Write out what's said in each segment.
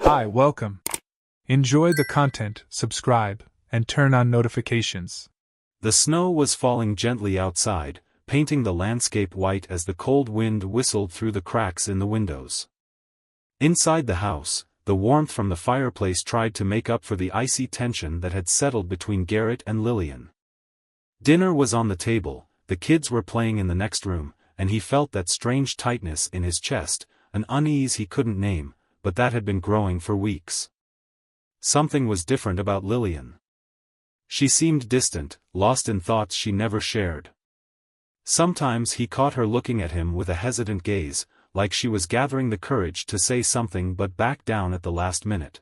Hi, welcome. Enjoy the content, subscribe, and turn on notifications. The snow was falling gently outside, painting the landscape white as the cold wind whistled through the cracks in the windows. Inside the house, the warmth from the fireplace tried to make up for the icy tension that had settled between Garrett and Lillian. Dinner was on the table, the kids were playing in the next room, and he felt that strange tightness in his chest, an unease he couldn't name, but that had been growing for weeks. Something was different about Lillian. She seemed distant, lost in thoughts she never shared. Sometimes he caught her looking at him with a hesitant gaze, like she was gathering the courage to say something but backed down at the last minute.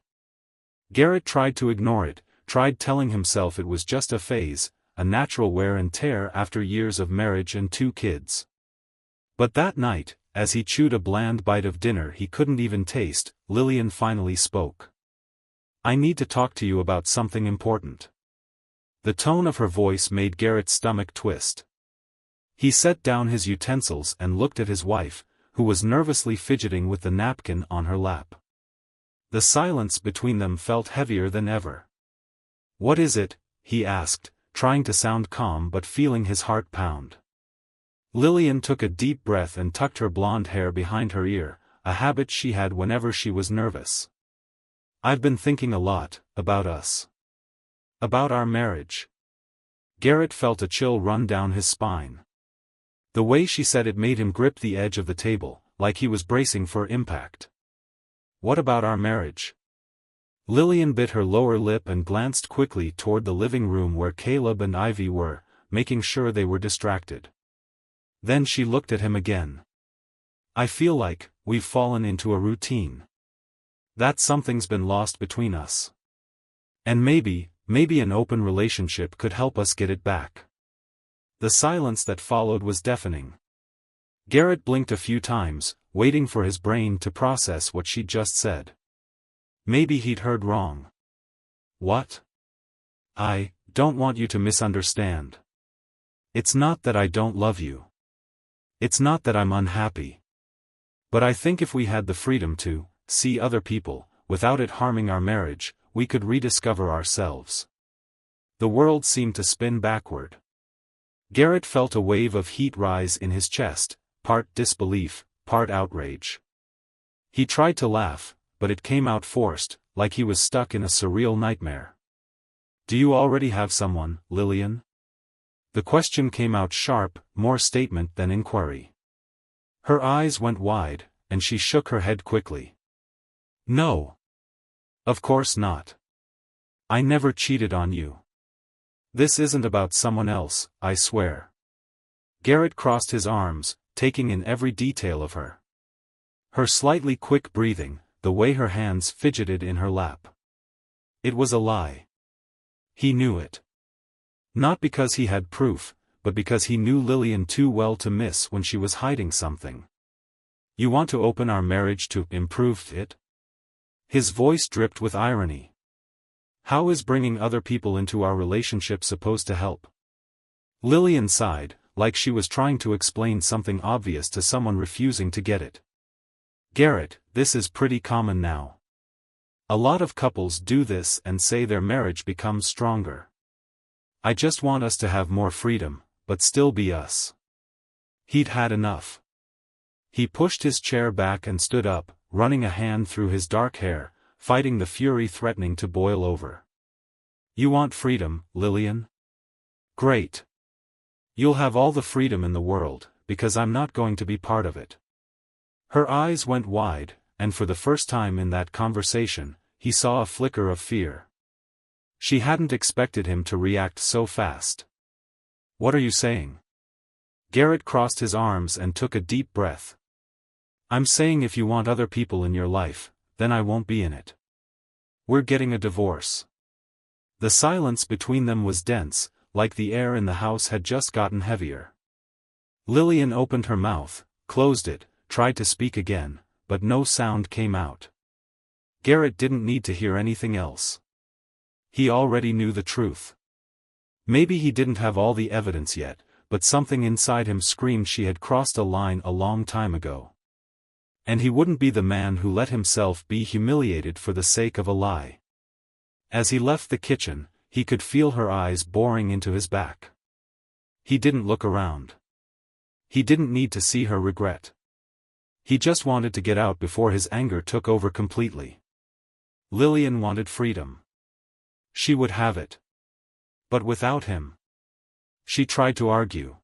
Garrett tried to ignore it, tried telling himself it was just a phase, a natural wear and tear after years of marriage and 2 kids. But that night, as he chewed a bland bite of dinner he couldn't even taste, Lillian finally spoke. "I need to talk to you about something important." The tone of her voice made Garrett's stomach twist. He set down his utensils and looked at his wife, who was nervously fidgeting with the napkin on her lap. The silence between them felt heavier than ever. "What is it?" he asked, trying to sound calm but feeling his heart pound. Lillian took a deep breath and tucked her blonde hair behind her ear, a habit she had whenever she was nervous. "I've been thinking a lot, about us. About our marriage." Garrett felt a chill run down his spine. The way she said it made him grip the edge of the table, like he was bracing for impact. "What about our marriage?" Lillian bit her lower lip and glanced quickly toward the living room where Caleb and Ivy were, making sure they were distracted. Then she looked at him again. "I feel like we've fallen into a routine. That something's been lost between us. And maybe an open relationship could help us get it back." The silence that followed was deafening. Garrett blinked a few times, waiting for his brain to process what she'd just said. Maybe he'd heard wrong. "What?" "I don't want you to misunderstand. It's not that I don't love you. It's not that I'm unhappy. But I think if we had the freedom to see other people, without it harming our marriage, we could rediscover ourselves." The world seemed to spin backward. Garrett felt a wave of heat rise in his chest, part disbelief, part outrage. He tried to laugh, but it came out forced, like he was stuck in a surreal nightmare. "Do you already have someone, Lillian?" The question came out sharp, more statement than inquiry. Her eyes went wide, and she shook her head quickly. "No. Of course not. I never cheated on you. This isn't about someone else, I swear." Garrett crossed his arms, taking in every detail of her. Her slightly quick breathing, the way her hands fidgeted in her lap. It was a lie. He knew it. Not because he had proof, but because he knew Lillian too well to miss when she was hiding something. "You want to open our marriage to improve it?" His voice dripped with irony. "How is bringing other people into our relationship supposed to help?" Lillian sighed, like she was trying to explain something obvious to someone refusing to get it. "Garrett, this is pretty common now. A lot of couples do this and say their marriage becomes stronger. I just want us to have more freedom, but still be us." He'd had enough. He pushed his chair back and stood up, running a hand through his dark hair, fighting the fury threatening to boil over. "You want freedom, Lillian? Great. You'll have all the freedom in the world, because I'm not going to be part of it." Her eyes went wide, and for the first time in that conversation, he saw a flicker of fear. She hadn't expected him to react so fast. "What are you saying?" Garrett crossed his arms and took a deep breath. "I'm saying if you want other people in your life, then I won't be in it. We're getting a divorce." The silence between them was dense, like the air in the house had just gotten heavier. Lillian opened her mouth, closed it, tried to speak again, but no sound came out. Garrett didn't need to hear anything else. He already knew the truth. Maybe he didn't have all the evidence yet, but something inside him screamed she had crossed a line a long time ago. And he wouldn't be the man who let himself be humiliated for the sake of a lie. As he left the kitchen, he could feel her eyes boring into his back. He didn't look around. He didn't need to see her regret. He just wanted to get out before his anger took over completely. Lillian wanted freedom. She would have it. But without him. She tried to argue.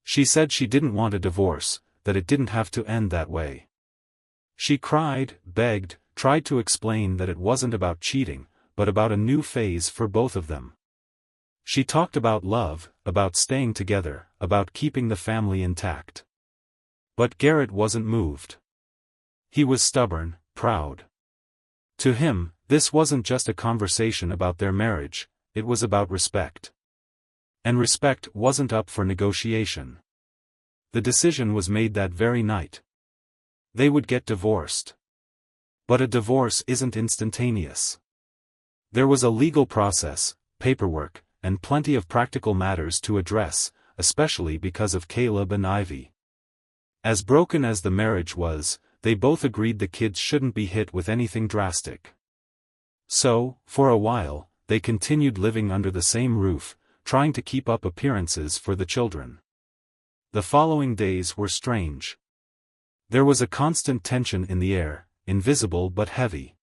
She said she didn't want a divorce, that it didn't have to end that way. She cried, begged, tried to explain that it wasn't about cheating, but about a new phase for both of them. She talked about love, about staying together, about keeping the family intact. But Garrett wasn't moved. He was stubborn, proud. To him, this wasn't just a conversation about their marriage, it was about respect. And respect wasn't up for negotiation. The decision was made that very night. They would get divorced. But a divorce isn't instantaneous. There was a legal process, paperwork, and plenty of practical matters to address, especially because of Caleb and Ivy. As broken as the marriage was, they both agreed the kids shouldn't be hit with anything drastic. So, for a while, they continued living under the same roof, trying to keep up appearances for the children. The following days were strange. There was a constant tension in the air, invisible but heavy.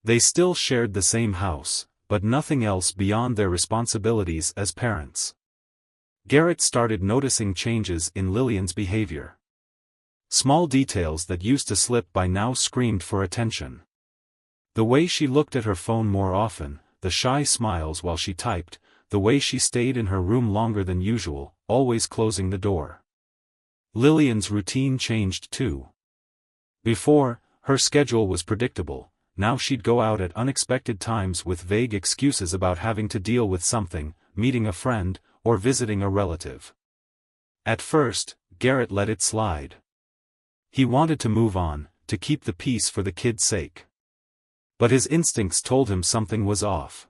They still shared the same house, but nothing else beyond their responsibilities as parents. Garrett started noticing changes in Lillian's behavior. Small details that used to slip by now screamed for attention. The way she looked at her phone more often, the shy smiles while she typed, the way she stayed in her room longer than usual, always closing the door. Lillian's routine changed too. Before, her schedule was predictable. Now she'd go out at unexpected times with vague excuses about having to deal with something, meeting a friend, or visiting a relative. At first, Garrett let it slide. He wanted to move on, to keep the peace for the kids' sake. But his instincts told him something was off.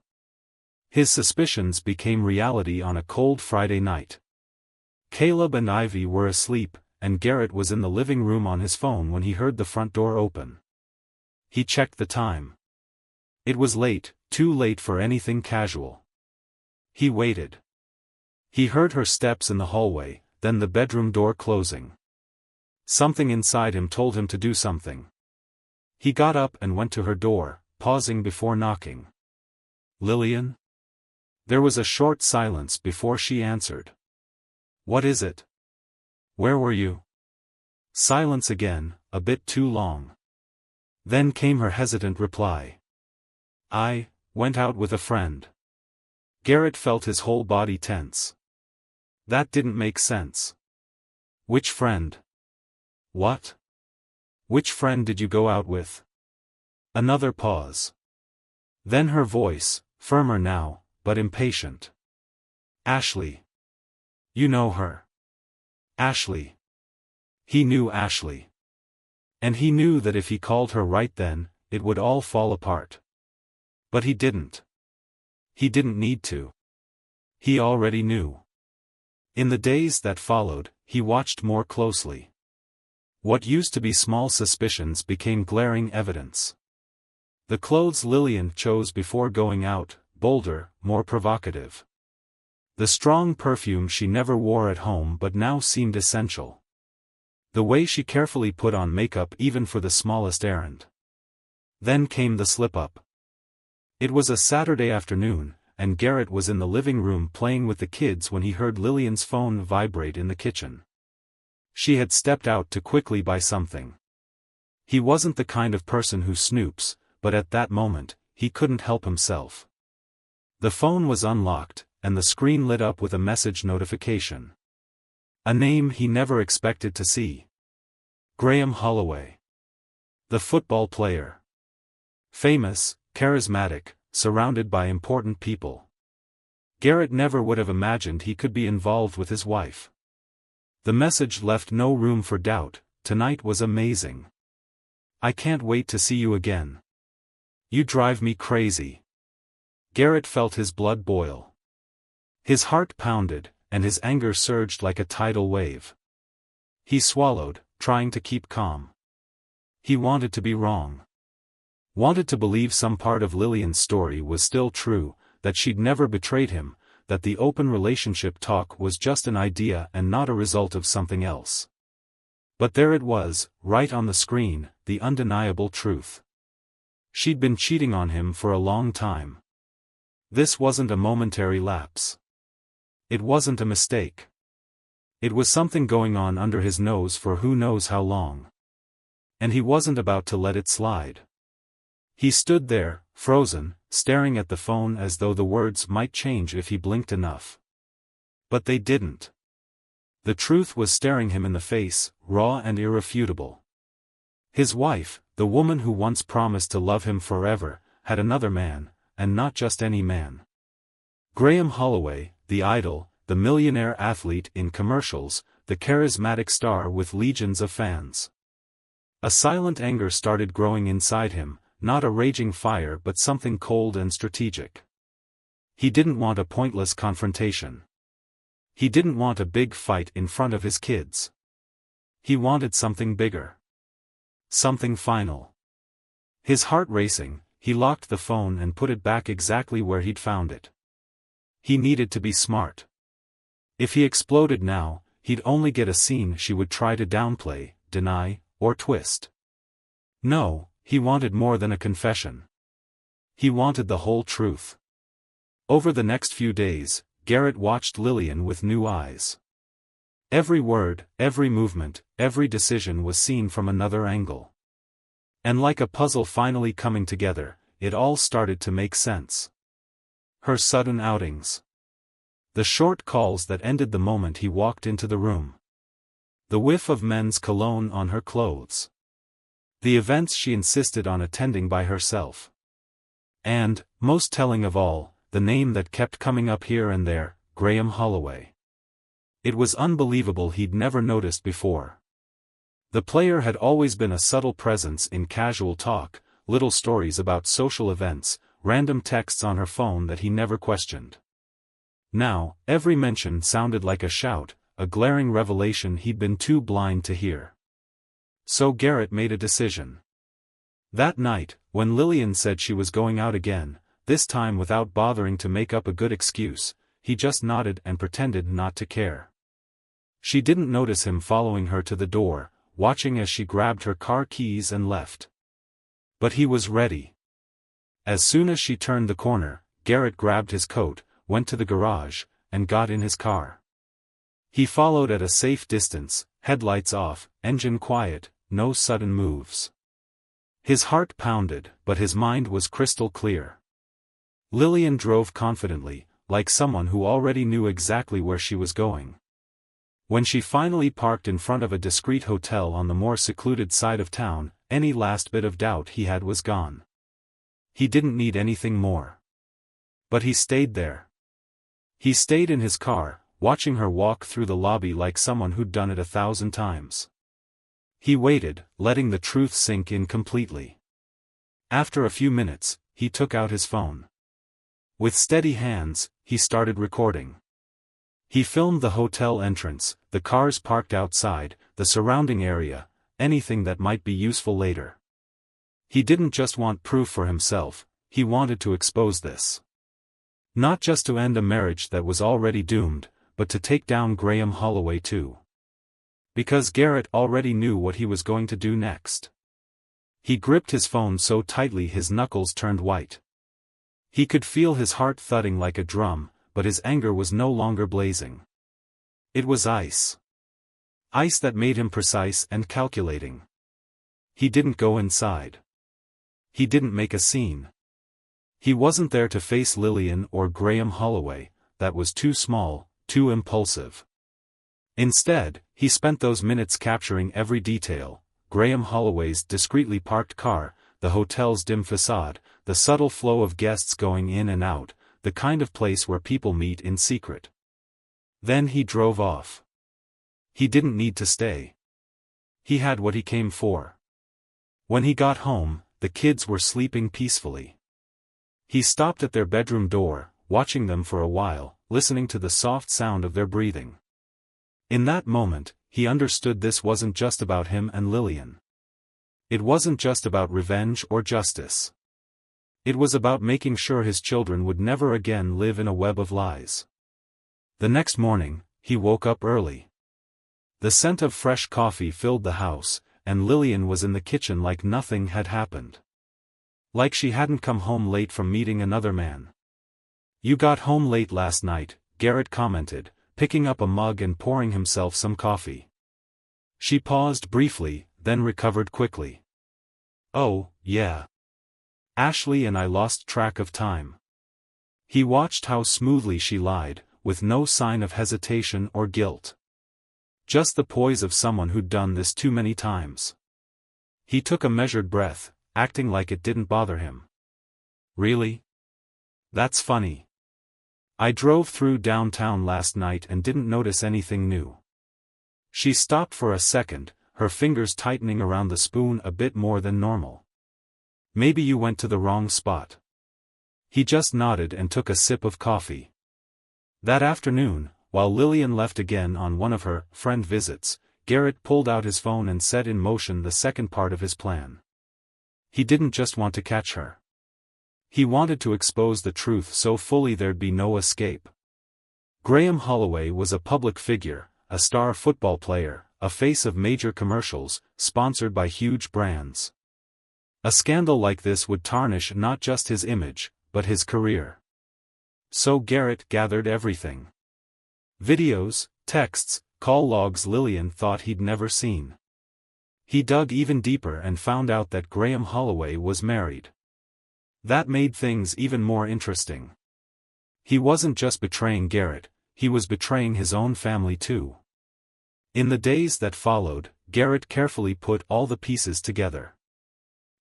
His suspicions became reality on a cold Friday night. Caleb and Ivy were asleep, and Garrett was in the living room on his phone when he heard the front door open. He checked the time. It was late, too late for anything casual. He waited. He heard her steps in the hallway, then the bedroom door closing. Something inside him told him to do something. He got up and went to her door, pausing before knocking. "Lillian?" There was a short silence before she answered. "What is it? Where were you?" Silence again, a bit too long. Then came her hesitant reply. "I went out with a friend." Garrett felt his whole body tense. That didn't make sense. "Which friend?" "What? Which friend did you go out with?" Another pause. Then her voice, firmer now, but impatient. "Ashley. You know her." Ashley. He knew Ashley. And he knew that if he called her right then, it would all fall apart. But he didn't. He didn't need to. He already knew. In the days that followed, he watched more closely. What used to be small suspicions became glaring evidence. The clothes Lillian chose before going out, bolder, more provocative. The strong perfume she never wore at home but now seemed essential. The way she carefully put on makeup even for the smallest errand. Then came the slip-up. It was a Saturday afternoon, and Garrett was in the living room playing with the kids when he heard Lillian's phone vibrate in the kitchen. She had stepped out to quickly buy something. He wasn't the kind of person who snoops, but at that moment, he couldn't help himself. The phone was unlocked, and the screen lit up with a message notification. A name he never expected to see. Graham Holloway. The football player. Famous, charismatic, surrounded by important people. Garrett never would have imagined he could be involved with his wife. The message left no room for doubt. "Tonight was amazing. I can't wait to see you again. You drive me crazy." Garrett felt his blood boil. His heart pounded, and his anger surged like a tidal wave. He swallowed, trying to keep calm. He wanted to be wrong. Wanted to believe some part of Lillian's story was still true, that she'd never betrayed him, that the open relationship talk was just an idea and not a result of something else. But there it was, right on the screen, the undeniable truth. She'd been cheating on him for a long time. This wasn't a momentary lapse. It wasn't a mistake. It was something going on under his nose for who knows how long. And he wasn't about to let it slide. He stood there, frozen, staring at the phone as though the words might change if he blinked enough. But they didn't. The truth was staring him in the face, raw and irrefutable. His wife, the woman who once promised to love him forever, had another man, and not just any man. Graham Holloway, the idol, the millionaire athlete in commercials, the charismatic star with legions of fans. A silent anger started growing inside him, not a raging fire but something cold and strategic. He didn't want a pointless confrontation. He didn't want a big fight in front of his kids. He wanted something bigger. Something final. His heart racing, he locked the phone and put it back exactly where he'd found it. He needed to be smart. If he exploded now, he'd only get a scene she would try to downplay, deny, or twist. No, he wanted more than a confession. He wanted the whole truth. Over the next few days, Garrett watched Lillian with new eyes. Every word, every movement, every decision was seen from another angle. And like a puzzle finally coming together, it all started to make sense. Her sudden outings. The short calls that ended the moment he walked into the room. The whiff of men's cologne on her clothes. The events she insisted on attending by herself. And, most telling of all, the name that kept coming up here and there, Graham Holloway. It was unbelievable he'd never noticed before. The player had always been a subtle presence in casual talk, little stories about social events, random texts on her phone that he never questioned. Now, every mention sounded like a shout, a glaring revelation he'd been too blind to hear. So Garrett made a decision. That night, when Lillian said she was going out again, this time without bothering to make up a good excuse, he just nodded and pretended not to care. She didn't notice him following her to the door, watching as she grabbed her car keys and left. But he was ready. As soon as she turned the corner, Garrett grabbed his coat, went to the garage, and got in his car. He followed at a safe distance, headlights off, engine quiet, no sudden moves. His heart pounded, but his mind was crystal clear. Lillian drove confidently, like someone who already knew exactly where she was going. When she finally parked in front of a discreet hotel on the more secluded side of town, any last bit of doubt he had was gone. He didn't need anything more. But he stayed there. He stayed in his car, watching her walk through the lobby like someone who'd done it 1,000 times. He waited, letting the truth sink in completely. After a few minutes, he took out his phone. With steady hands, he started recording. He filmed the hotel entrance, the cars parked outside, the surrounding area, anything that might be useful later. He didn't just want proof for himself, he wanted to expose this. Not just to end a marriage that was already doomed, but to take down Graham Holloway too. Because Garrett already knew what he was going to do next. He gripped his phone so tightly his knuckles turned white. He could feel his heart thudding like a drum, but his anger was no longer blazing. It was ice. Ice that made him precise and calculating. He didn't go inside. He didn't make a scene. He wasn't there to face Lillian or Graham Holloway, that was too small, too impulsive. Instead, he spent those minutes capturing every detail, Graham Holloway's discreetly parked car, the hotel's dim facade, the subtle flow of guests going in and out, the kind of place where people meet in secret. Then he drove off. He didn't need to stay. He had what he came for. When he got home, the kids were sleeping peacefully. He stopped at their bedroom door, watching them for a while, listening to the soft sound of their breathing. In that moment, he understood this wasn't just about him and Lillian. It wasn't just about revenge or justice. It was about making sure his children would never again live in a web of lies. The next morning, he woke up early. The scent of fresh coffee filled the house, and Lillian was in the kitchen like nothing had happened. Like she hadn't come home late from meeting another man. "You got home late last night," Garrett commented, picking up a mug and pouring himself some coffee. She paused briefly, then recovered quickly. "Oh, yeah. Ashley and I lost track of time." He watched how smoothly she lied, with no sign of hesitation or guilt. Just the poise of someone who'd done this too many times. He took a measured breath, acting like it didn't bother him. "Really? That's funny. I drove through downtown last night and didn't notice anything new." She stopped for a second, her fingers tightening around the spoon a bit more than normal. "Maybe you went to the wrong spot." He just nodded and took a sip of coffee. That afternoon, while Lillian left again on one of her friend visits, Garrett pulled out his phone and set in motion the second part of his plan. He didn't just want to catch her. He wanted to expose the truth so fully there'd be no escape. Graham Holloway was a public figure, a star football player, a face of major commercials, sponsored by huge brands. A scandal like this would tarnish not just his image, but his career. So Garrett gathered everything. Videos, texts, call logs Lillian thought he'd never seen. He dug even deeper and found out that Graham Holloway was married. That made things even more interesting. He wasn't just betraying Garrett, he was betraying his own family too. In the days that followed, Garrett carefully put all the pieces together.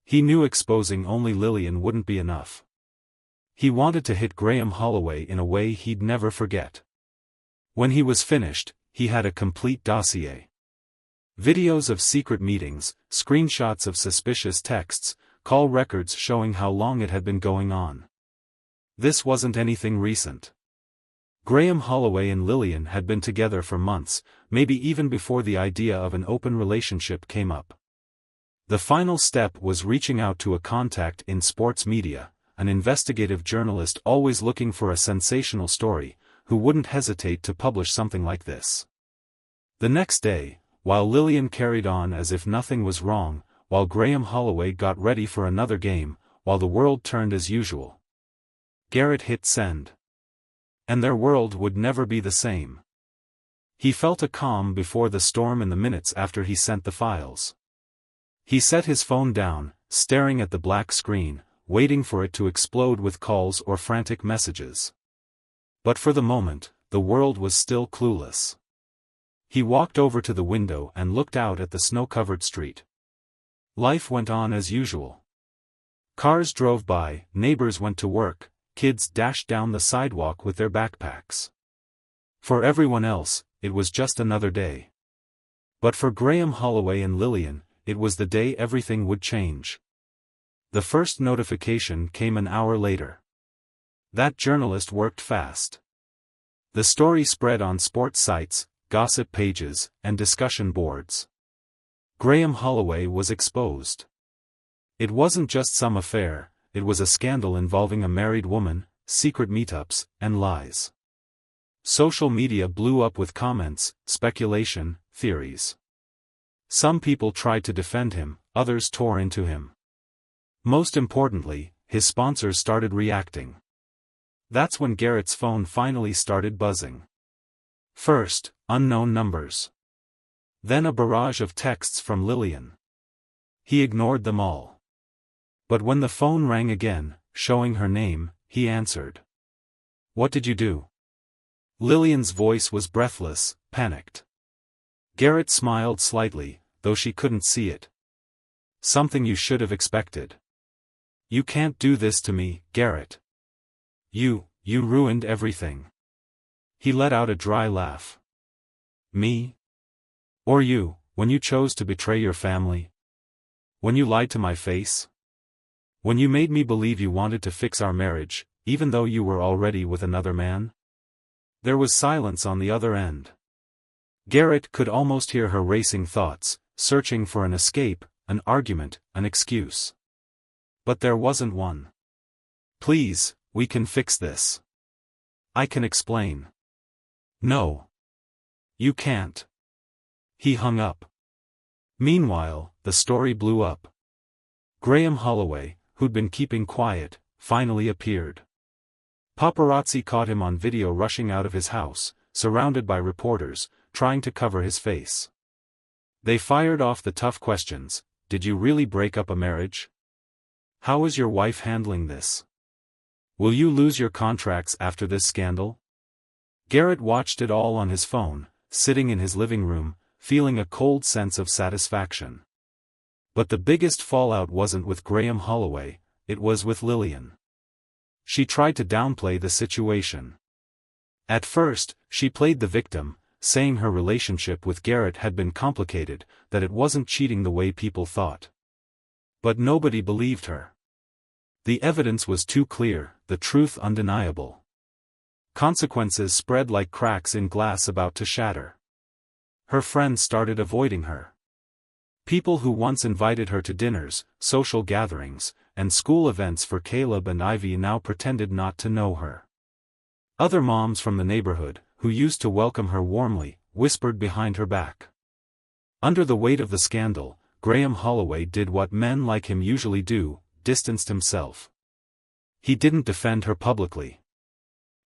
He knew exposing only Lillian wouldn't be enough. He wanted to hit Graham Holloway in a way he'd never forget. When he was finished, he had a complete dossier. Videos of secret meetings, screenshots of suspicious texts, call records showing how long it had been going on. This wasn't anything recent. Graham Holloway and Lillian had been together for months, maybe even before the idea of an open relationship came up. The final step was reaching out to a contact in sports media, an investigative journalist always looking for a sensational story, who wouldn't hesitate to publish something like this. The next day, while Lillian carried on as if nothing was wrong, while Graham Holloway got ready for another game, while the world turned as usual, Garrett hit send. And their world would never be the same. He felt a calm before the storm in the minutes after he sent the files. He set his phone down, staring at the black screen, waiting for it to explode with calls or frantic messages. But for the moment, the world was still clueless. He walked over to the window and looked out at the snow-covered street. Life went on as usual. Cars drove by, neighbors went to work, kids dashed down the sidewalk with their backpacks. For everyone else, it was just another day. But for Graham Holloway and Lillian, it was the day everything would change. The first notification came an hour later. That journalist worked fast. The story spread on sports sites, gossip pages, and discussion boards. Graham Holloway was exposed. It wasn't just some affair, it was a scandal involving a married woman, secret meetups, and lies. Social media blew up with comments, speculation, theories. Some people tried to defend him, others tore into him. Most importantly, his sponsors started reacting. That's when Garrett's phone finally started buzzing. First, unknown numbers. Then a barrage of texts from Lillian. He ignored them all. But when the phone rang again, showing her name, he answered. "What did you do?" Lillian's voice was breathless, panicked. Garrett smiled slightly, though she couldn't see it. "Something you should have expected. You can't do this to me, Garrett. You ruined everything." He let out a dry laugh. "Me? Or you, when you chose to betray your family? When you lied to my face? When you made me believe you wanted to fix our marriage, even though you were already with another man?" There was silence on the other end. Garrett could almost hear her racing thoughts, searching for an escape, an argument, an excuse. But there wasn't one. "Please, we can fix this. I can explain." "No. You can't." He hung up. Meanwhile, the story blew up. Graham Holloway, who'd been keeping quiet, finally appeared. Paparazzi caught him on video rushing out of his house, surrounded by reporters, trying to cover his face. They fired off the tough questions. Did you really break up a marriage? How is your wife handling this? Will you lose your contracts after this scandal? Garrett watched it all on his phone, sitting in his living room, feeling a cold sense of satisfaction. But the biggest fallout wasn't with Graham Holloway, it was with Lillian. She tried to downplay the situation. At first, she played the victim, saying her relationship with Garrett had been complicated, that it wasn't cheating the way people thought. But nobody believed her. The evidence was too clear, the truth undeniable. Consequences spread like cracks in glass about to shatter. Her friends started avoiding her. People who once invited her to dinners, social gatherings, and school events for Caleb and Ivy now pretended not to know her. Other moms from the neighborhood, who used to welcome her warmly, whispered behind her back. Under the weight of the scandal, Graham Holloway did what men like him usually do, distanced himself. He didn't defend her publicly.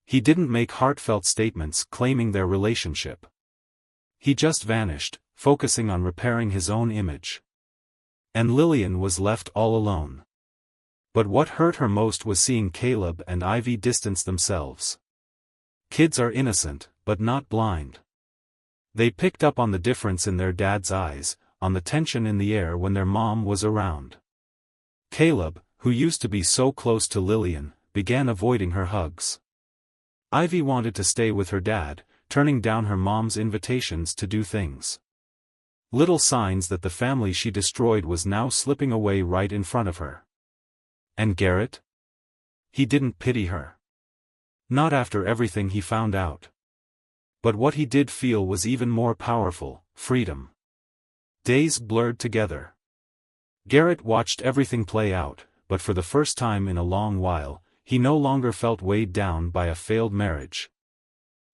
He didn't make heartfelt statements claiming their relationship. He just vanished, focusing on repairing his own image. And Lillian was left all alone. But what hurt her most was seeing Caleb and Ivy distance themselves. Kids are innocent, but not blind. They picked up on the difference in their dad's eyes, on the tension in the air when their mom was around. Caleb, who used to be so close to Lillian, began avoiding her hugs. Ivy wanted to stay with her dad, turning down her mom's invitations to do things. Little signs that the family she destroyed was now slipping away right in front of her. And Garrett? He didn't pity her. Not after everything he found out. But what he did feel was even more powerful, freedom. Days blurred together. Garrett watched everything play out, but for the first time in a long while, he no longer felt weighed down by a failed marriage.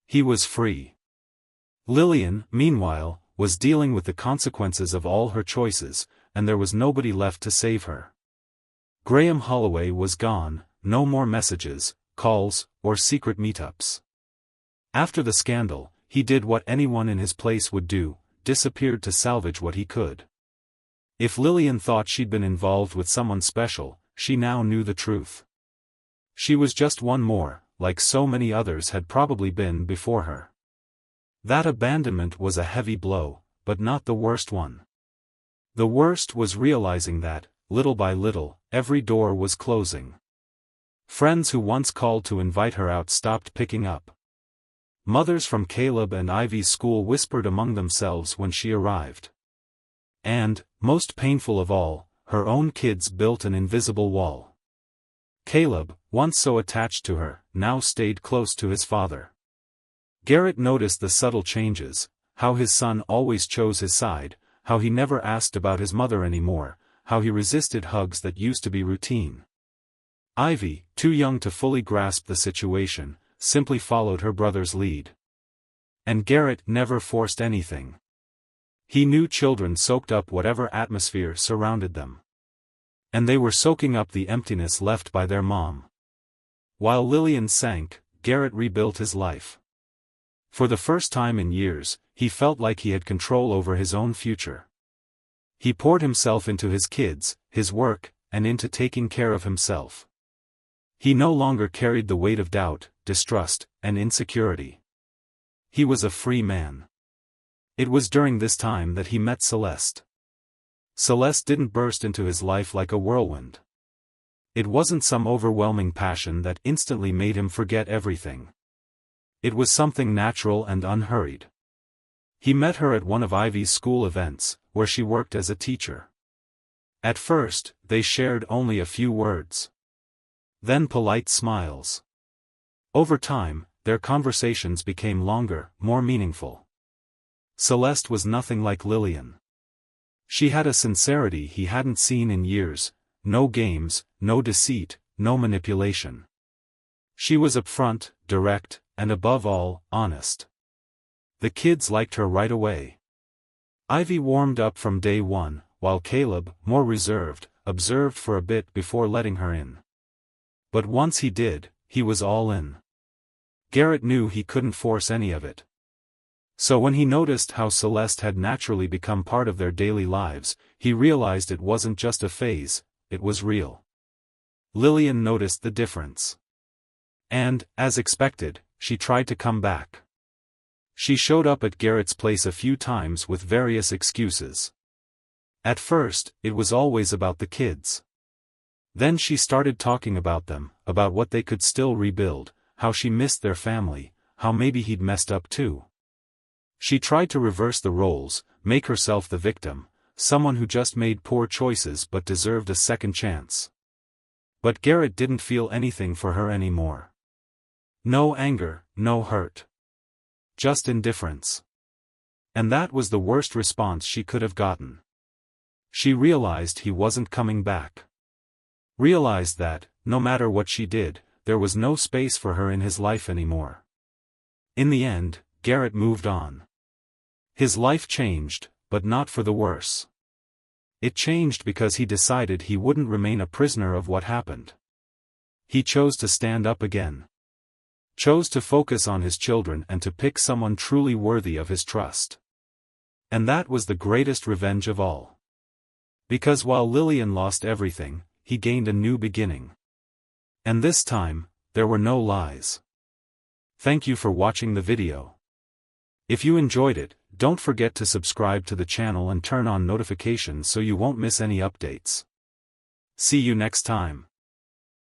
He was free. Lillian, meanwhile, was dealing with the consequences of all her choices, and there was nobody left to save her. Graham Holloway was gone, no more messages, calls, or secret meetups. After the scandal, he did what anyone in his place would do, disappeared to salvage what he could. If Lillian thought she'd been involved with someone special, she now knew the truth. She was just one more, like so many others had probably been before her. That abandonment was a heavy blow, but not the worst one. The worst was realizing that, little by little, every door was closing. Friends who once called to invite her out stopped picking up. Mothers from Caleb and Ivy's school whispered among themselves when she arrived. And, most painful of all, her own kids built an invisible wall. Caleb, once so attached to her, now stayed close to his father. Garrett noticed the subtle changes, how his son always chose his side, how he never asked about his mother anymore, how he resisted hugs that used to be routine. Ivy, too young to fully grasp the situation, simply followed her brother's lead. And Garrett never forced anything. He knew children soaked up whatever atmosphere surrounded them. And they were soaking up the emptiness left by their mom. While Lillian sank, Garrett rebuilt his life. For the first time in years, he felt like he had control over his own future. He poured himself into his kids, his work, and into taking care of himself. He no longer carried the weight of doubt, distrust, and insecurity. He was a free man. It was during this time that he met Celeste. Celeste didn't burst into his life like a whirlwind. It wasn't some overwhelming passion that instantly made him forget everything. It was something natural and unhurried. He met her at one of Ivy's school events, where she worked as a teacher. At first, they shared only a few words. Then polite smiles. Over time, their conversations became longer, more meaningful. Celeste was nothing like Lillian. She had a sincerity he hadn't seen in years, no games, no deceit, no manipulation. She was upfront, direct, and above all, honest. The kids liked her right away. Ivy warmed up from day one, while Caleb, more reserved, observed for a bit before letting her in. But once he did, he was all in. Garrett knew he couldn't force any of it. So when he noticed how Celeste had naturally become part of their daily lives, he realized it wasn't just a phase, it was real. Lillian noticed the difference. And, as expected, she tried to come back. She showed up at Garrett's place a few times with various excuses. At first, it was always about the kids. Then she started talking about them, about what they could still rebuild, how she missed their family, how maybe he'd messed up too. She tried to reverse the roles, make herself the victim, someone who just made poor choices but deserved a second chance. But Garrett didn't feel anything for her anymore. No anger, no hurt. Just indifference. And that was the worst response she could have gotten. She realized he wasn't coming back. Realized that, no matter what she did, there was no space for her in his life anymore. In the end, Garrett moved on. His life changed, but not for the worse. It changed because he decided he wouldn't remain a prisoner of what happened. He chose to stand up again. Chose to focus on his children and to pick someone truly worthy of his trust. And that was the greatest revenge of all. Because while Lillian lost everything, he gained a new beginning. And this time, there were no lies. Thank you for watching the video. If you enjoyed it, don't forget to subscribe to the channel and turn on notifications so you won't miss any updates. See you next time.